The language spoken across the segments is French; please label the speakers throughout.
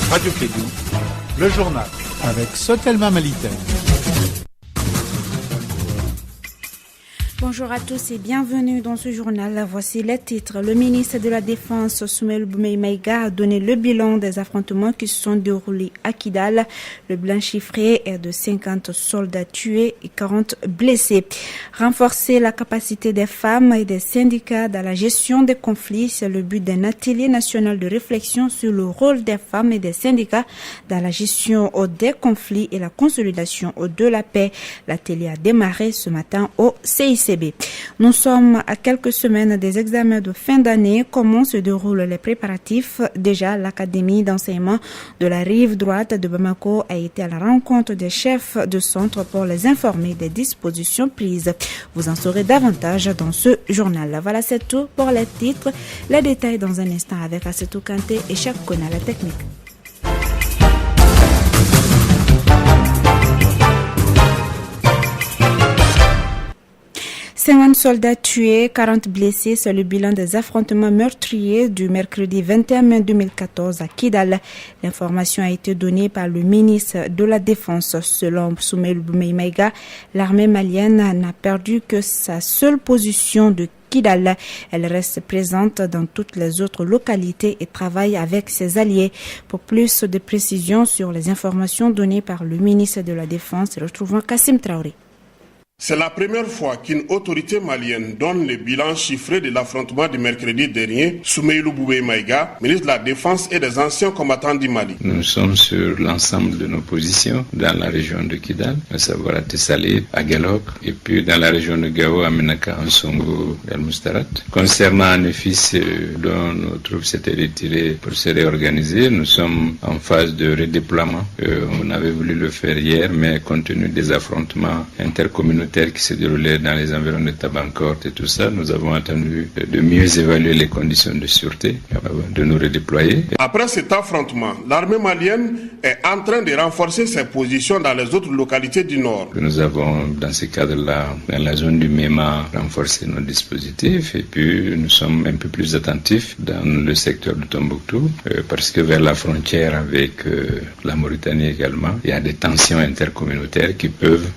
Speaker 1: Radio Kédou, le journal avec Sotelma Malitaine.
Speaker 2: Bonjour à tous et bienvenue dans ce journal. Voici les titres. Le ministre de la Défense, Soumaïla Boumé-Maïga, a donné le bilan des affrontements qui se sont déroulés à Kidal. Le bilan chiffré est de 50 soldats tués et 40 blessés. Renforcer la capacité des femmes et des syndicats dans la gestion des conflits, c'est le but d'un atelier national de réflexion sur le rôle des femmes et des syndicats dans la gestion des conflits et la consolidation de la paix. L'atelier a démarré ce matin au CICB. Nous sommes à quelques semaines des examens de fin d'année. Comment se déroulent les préparatifs? Déjà, l'Académie d'enseignement de la rive droite de Bamako a été à la rencontre des chefs de centre pour les informer des dispositions prises. Vous en saurez davantage dans ce journal. Voilà, c'est tout pour les titres. Les détails dans un instant avec Assetou Kanté et Chak Kona, la technique. 50 soldats tués, 40 blessés, c'est le bilan des affrontements meurtriers du mercredi 21 mai 2014 à Kidal. L'information a été donnée par le ministre de la Défense. Selon Soumaïla Boumé-Maïga, l'armée malienne n'a perdu que sa seule position de Kidal. Elle reste présente dans toutes les autres localités et travaille avec ses alliés. Pour plus de précisions sur les informations données par le ministre de la Défense, retrouvons Kassim Traoré.
Speaker 3: C'est la première fois qu'une autorité malienne donne le bilan chiffré de l'affrontement du mercredi dernier. Soumaïla Boumé-Maïga, ministre de la Défense et des anciens combattants du Mali.
Speaker 4: Nous sommes sur l'ensemble de nos positions dans la région de Kidal, à savoir à Tessalé, à Galok, et puis dans la région de Gao, à Menaka, en Songo, et à Moustarat. Concernant Nefis, dont nos troupes s'étaient retirées pour se réorganiser, nous sommes en phase de redéploiement. On avait voulu le faire hier, mais compte tenu des affrontements intercommunautaires qui se déroulaient dans les environs de Tabankort et tout ça, nous avons attendu de mieux évaluer les conditions de sûreté avant de nous redéployer.
Speaker 3: Après cet affrontement, l'armée malienne est en train de renforcer ses positions dans les autres localités du nord.
Speaker 4: Nous avons, dans ce cadre-là, dans la zone du MEMA, renforcé nos dispositifs et puis nous sommes un peu plus attentifs dans le secteur de Tombouctou parce que vers la frontière avec la Mauritanie également, il y a des tensions intercommunautaires qui peuvent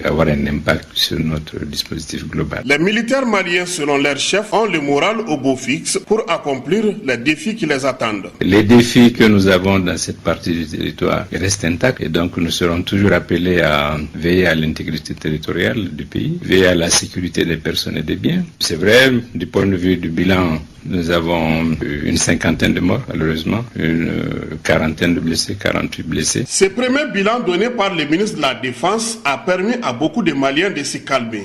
Speaker 4: avoir un impact sur notre dispositif global.
Speaker 3: Les militaires maliens, selon leur chef, ont le moral au beau fixe pour accomplir les défis qui les attendent.
Speaker 4: Les défis que nous avons dans cette partie du territoire restent intacts et donc nous serons toujours appelés à veiller à l'intégrité territoriale du pays, veiller à la sécurité des personnes et des biens. C'est vrai, du point de vue du bilan, nous avons une 50aine de morts, malheureusement, une 40aine de blessés, 48 blessés.
Speaker 3: Ce premier bilan donné par le ministre de la Défense a permis à beaucoup de Maliens de se calmer.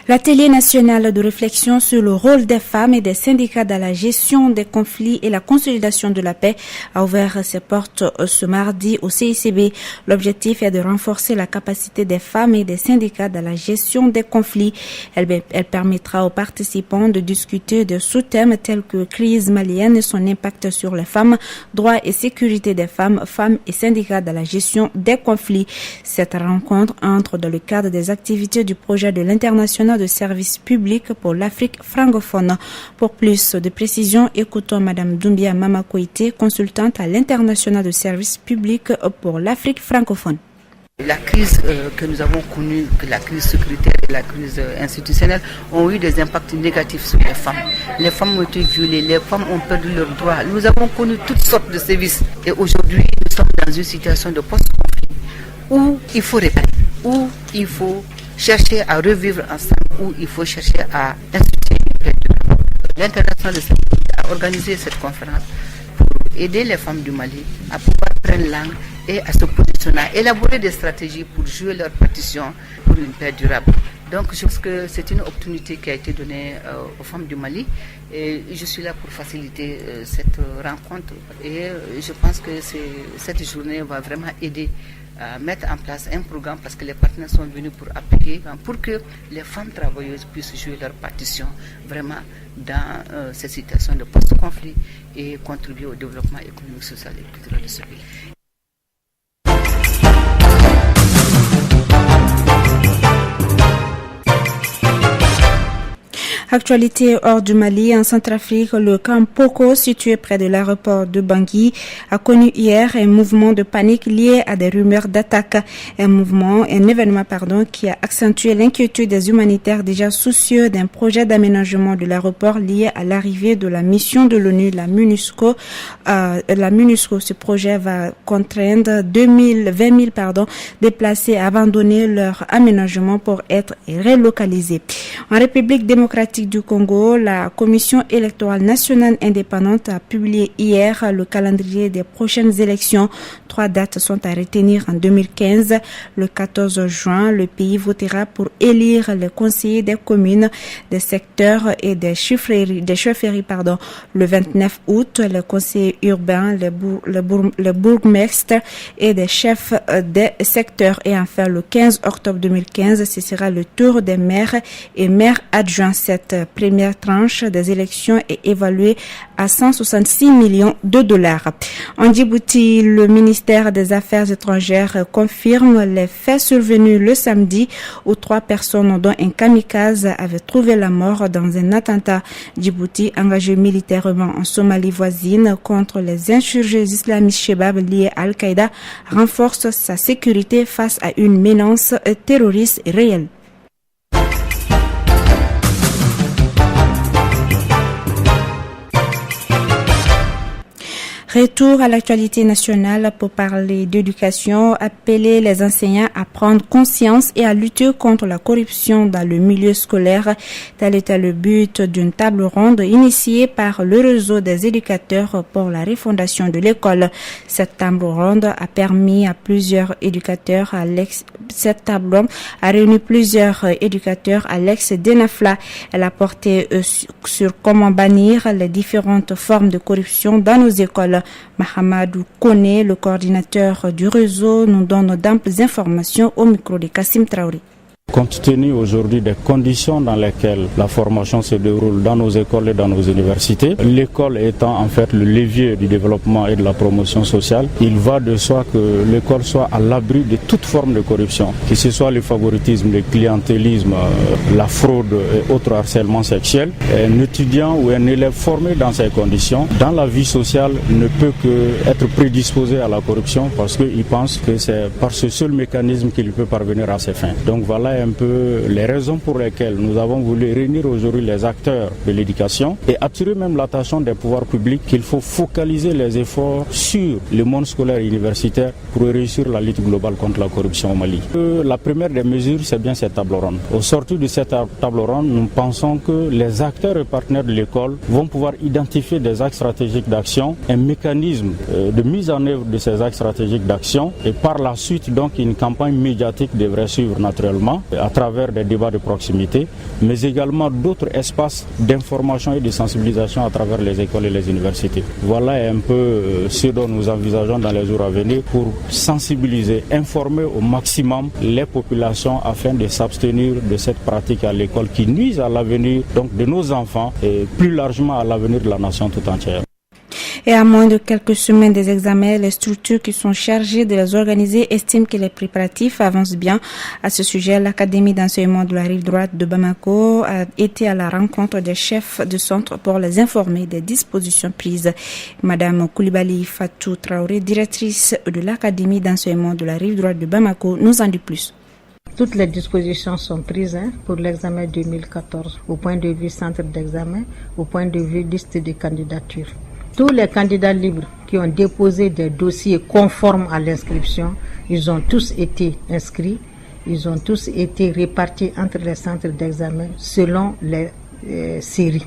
Speaker 2: L'atelier national de réflexion sur le rôle des femmes et des syndicats dans la gestion des conflits et la consolidation de la paix a ouvert ses portes ce mardi au CICB. L'objectif est de renforcer la capacité des femmes et des syndicats dans la gestion des conflits. Elle permettra aux participants de discuter de sous-thèmes tels que crise malienne et son impact sur les femmes, droits et sécurité des femmes, femmes et syndicats dans la gestion des conflits. Cette rencontre entre dans le cadre des activités du projet de l'international de services publics pour l'Afrique francophone. Pour plus de précisions, écoutons Madame Doumbia Mamakoïté, consultante à l'international de services publics pour l'Afrique francophone.
Speaker 5: La crise que nous avons connue, que la crise sécuritaire et la crise institutionnelle ont eu des impacts négatifs sur les femmes. Les femmes ont été violées, les femmes ont perdu leurs droits. Nous avons connu toutes sortes de sévices. Et aujourd'hui, nous sommes dans une situation de post-conflit où il faut réparer, où il faut chercher à revivre ensemble, où il faut chercher à instituer une paix durable. L'international de services a organisé cette conférence pour aider les femmes du Mali à pouvoir prendre langue et à se positionner, à élaborer des stratégies pour jouer leur partition pour une paix durable. Donc je pense que c'est une opportunité qui a été donnée aux femmes du Mali et je suis là pour faciliter cette rencontre et je pense que cette journée va vraiment aider à mettre en place un programme parce que les partenaires sont venus pour appuyer, pour que les femmes travailleuses puissent jouer leur partition vraiment dans cette situation de post-conflit et contribuer au développement économique, social et culturel de ce pays.
Speaker 2: Actualité hors du Mali, en Centrafrique, le camp Poko, situé près de l'aéroport de Bangui, a connu hier un mouvement de panique lié à des rumeurs d'attaque. Un événement qui a accentué l'inquiétude des humanitaires déjà soucieux d'un projet d'aménagement de l'aéroport lié à l'arrivée de la mission de l'ONU, la MINUSCO. Ce projet va contraindre 20 000 déplacés à abandonner leur aménagement pour être relocalisés. En République démocratique du Congo, la Commission électorale nationale indépendante a publié hier le calendrier des prochaines élections. 3 dates sont à retenir en 2015. Le 14 juin, le pays votera pour élire les conseillers des communes, des secteurs et des chefferies. Le 29 août, les conseillers urbains, les bourgmestres et des chefs des secteurs. Et enfin, le 15 octobre 2015, ce sera le tour des maires et maires adjoints. Cette première tranche des élections est évaluée à 166 millions de dollars. En Djibouti, le ministère des Affaires étrangères confirme les faits survenus le samedi où 3 personnes, dont un kamikaze, avaient trouvé la mort dans un attentat. Djibouti, engagé militairement en Somalie voisine contre les insurgés islamistes Chebab liés à Al-Qaïda, renforce sa sécurité face à une menace terroriste réelle. Retour à l'actualité nationale pour parler d'éducation, appeler les enseignants à prendre conscience et à lutter contre la corruption dans le milieu scolaire. Tel était le but d'une table ronde initiée par le réseau des éducateurs pour la refondation de l'école. Cette table ronde a permis à plusieurs éducateurs cette table ronde a réuni plusieurs éducateurs à l'ex-DENAFLA. Elle a porté sur comment bannir les différentes formes de corruption dans nos écoles. Mahamadou Kone, le coordinateur du réseau, nous donne d'amples informations au micro de Kassim Traoré.
Speaker 6: Compte tenu aujourd'hui des conditions dans lesquelles la formation se déroule dans nos écoles et dans nos universités, l'école étant en fait le levier du développement et de la promotion sociale, il va de soi que l'école soit à l'abri de toute forme de corruption, que ce soit le favoritisme, le clientélisme, la fraude et autres harcèlements sexuels. Un étudiant ou un élève formé dans ces conditions, dans la vie sociale, ne peut que être prédisposé à la corruption parce qu'il pense que c'est par ce seul mécanisme qu'il peut parvenir à ses fins. Donc voilà un peu les raisons pour lesquelles nous avons voulu réunir aujourd'hui les acteurs de l'éducation et attirer même l'attention des pouvoirs publics qu'il faut focaliser les efforts sur le monde scolaire et universitaire pour réussir la lutte globale contre la corruption au Mali. La première des mesures, c'est bien cette table ronde. Au sortir de cette table ronde, nous pensons que les acteurs et partenaires de l'école vont pouvoir identifier des axes stratégiques d'action, un mécanisme de mise en œuvre de ces axes stratégiques d'action et par la suite donc une campagne médiatique devrait suivre naturellement à travers des débats de proximité, mais également d'autres espaces d'information et de sensibilisation à travers les écoles et les universités. Voilà un peu ce dont nous envisageons dans les jours à venir pour sensibiliser, informer au maximum les populations afin de s'abstenir de cette pratique à l'école qui nuise à l'avenir donc de nos enfants et plus largement à l'avenir de la nation tout entière.
Speaker 2: Et à moins de quelques semaines des examens, les structures qui sont chargées de les organiser estiment que les préparatifs avancent bien. À ce sujet, l'Académie d'enseignement de la rive droite de Bamako a été à la rencontre des chefs de centre pour les informer des dispositions prises. Madame Koulibaly Fatou Traoré, directrice de l'Académie d'enseignement de la rive droite de Bamako, nous en dit plus.
Speaker 7: Toutes les dispositions sont prises pour l'examen 2014, au point de vue centre d'examen, au point de vue liste de candidatures. Tous les candidats libres qui ont déposé des dossiers conformes à l'inscription, ils ont tous été inscrits, ils ont tous été répartis entre les centres d'examen selon les séries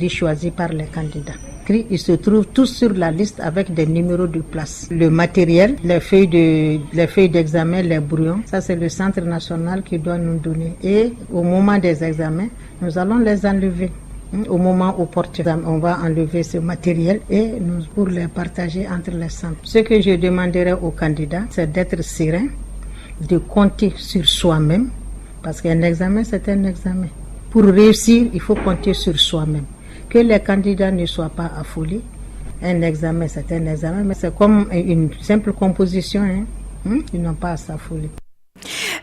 Speaker 7: choisies par les candidats. Ils se trouvent tous sur la liste avec des numéros de place. Le matériel, les feuilles d'examen, les brouillons, ça c'est le centre national qui doit nous donner. Et au moment des examens, nous allons les enlever. Au moment opportun, on va enlever ce matériel et pour les partager entre les centres. Ce que je demanderai aux candidats, c'est d'être serein, de compter sur soi-même, parce qu'un examen, c'est un examen. Pour réussir, il faut compter sur soi-même. Que les candidats ne soient pas affolés. Un examen, c'est un examen, mais c'est comme une simple composition. Ils n'ont pas à s'affoler.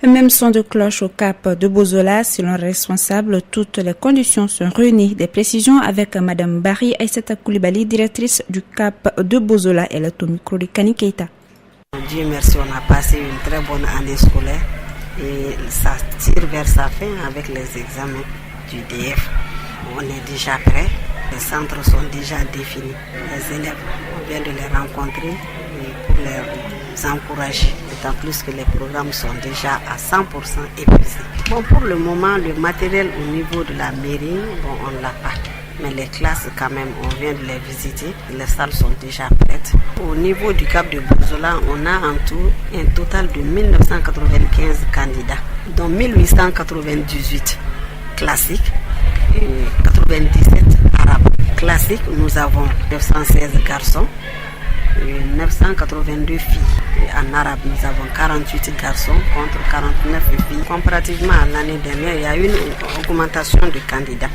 Speaker 2: Même son de cloche au cap de Bozola, selon le responsable, toutes les conditions sont réunies. Des précisions avec Madame Barry Aïssata Koulibaly, directrice du cap de Bozola, et le micro de Kani Keita.
Speaker 8: Dieu merci, on a passé une très bonne année scolaire et ça tire vers sa fin avec les examens du DF. On est déjà prêts, les centres sont déjà définis. Les élèves, on vient de les rencontrer pour les encourager, d'autant plus que les programmes sont déjà à 100% épuisés. Bon, pour le moment, le matériel au niveau de la mairie, on ne l'a pas. Mais les classes, quand même, on vient de les visiter. Les salles sont déjà prêtes. Au niveau du Cap de Bozola, on a en tout un total de 1995 candidats, dont 1898 classiques et 97 arabes. Classiques, nous avons 916 garçons et 982 filles. Et en arabe, nous avons 48 garçons contre 49 filles. Comparativement à l'année dernière, il y a eu une augmentation de candidats.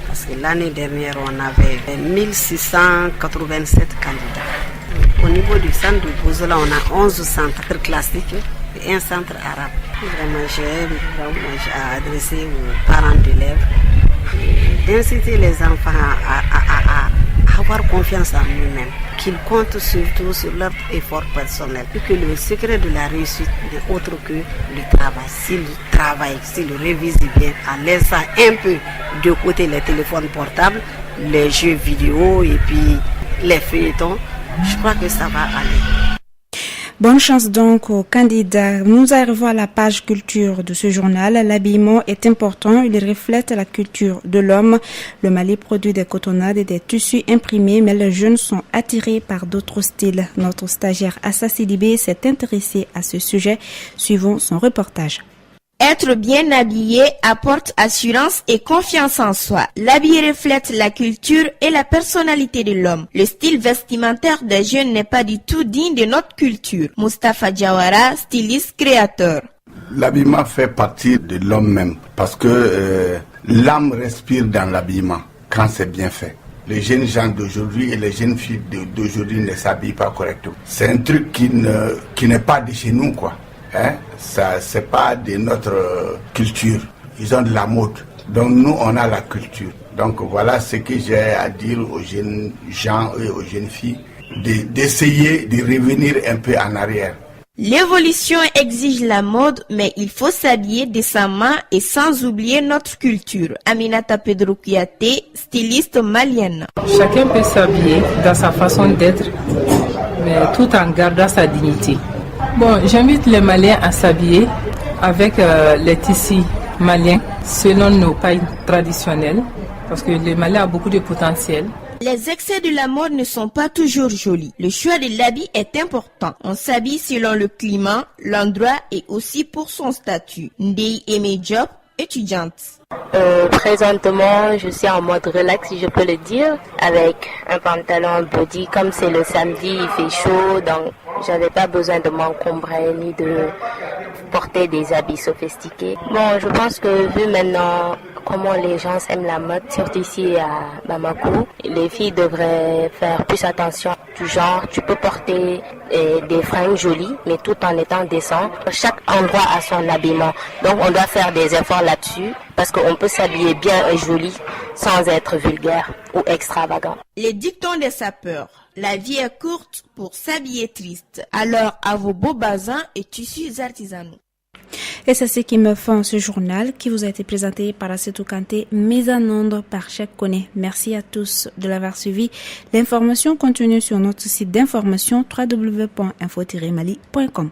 Speaker 8: Parce que l'année dernière, on avait 1687 candidats. Au niveau du centre de Bozola, on a 11 centres classiques et un centre arabe. Vraiment, j'ai adressé aux parents d'élèves d'inciter les enfants à avoir confiance en eux-mêmes, qu'ils comptent surtout sur leur effort personnel et que le secret de la réussite n'est autre que le travail. S'ils travaillent, s'ils révisent bien, en laissant un peu de côté les téléphones portables, les jeux vidéo et puis les feuilletons, je crois que ça va aller.
Speaker 2: Bonne chance donc aux candidats. Nous arrivons à la page culture de ce journal. L'habillement est important. Il reflète la culture de l'homme. Le Mali produit des cotonnades et des tissus imprimés, mais les jeunes sont attirés par d'autres styles. Notre stagiaire Assa Sidibé s'est intéressé à ce sujet. Suivons son reportage.
Speaker 9: Être bien habillé apporte assurance et confiance en soi. L'habit reflète la culture et la personnalité de l'homme. Le style vestimentaire des jeunes n'est pas du tout digne de notre culture. Moustapha Diawara, styliste créateur.
Speaker 10: L'habillement fait partie de l'homme même parce que l'âme respire dans l'habillement quand c'est bien fait. Les jeunes gens d'aujourd'hui et les jeunes filles d'aujourd'hui ne s'habillent pas correctement. C'est un truc qui n'est pas de chez nous, quoi. Ça, c'est pas de notre culture. Ils ont de la mode. Donc nous, on a la culture. Donc voilà ce que j'ai à dire aux jeunes gens et aux jeunes filles, d'essayer de revenir un peu en arrière.
Speaker 9: L'évolution exige la mode, mais il faut s'habiller décemment et sans oublier notre culture. Aminata Pedro Kouyaté, styliste malienne.
Speaker 11: Chacun peut s'habiller dans sa façon d'être, mais tout en gardant sa dignité. Bon, j'invite les Maliens à s'habiller avec les tissus maliens selon nos pailles traditionnelles, parce que le Mali a beaucoup de potentiel.
Speaker 9: Les excès de la mode ne sont pas toujours jolis. Le choix de l'habit est important. On s'habille selon le climat, l'endroit et aussi pour son statut. Ndei Aimé Diop, étudiante.
Speaker 12: Présentement, je suis en mode relax, si je peux le dire, avec un pantalon body. Comme c'est le samedi, il fait chaud, donc j'avais pas besoin de m'encombrer ni de porter des habits sophistiqués. Bon, je pense que vu maintenant comment les gens aiment la mode, surtout ici à Bamako, les filles devraient faire plus attention. Du genre, tu peux porter des fringues jolies, mais tout en étant décent. Chaque endroit a son habillement, donc on doit faire des efforts là-dessus, parce qu'on peut s'habiller bien et joli sans être vulgaire ou extravagant.
Speaker 9: Les dictons des sapeurs. La vie est courte pour s'habiller triste. Alors à vos beaux bazins et tissus artisanaux.
Speaker 2: Et c'est ce qui me fait ce journal qui vous a été présenté par Assetou Kanté, mise en onde par Cheikh Koné. Merci à tous de l'avoir suivi. L'information continue sur notre site d'information www.info-mali.com.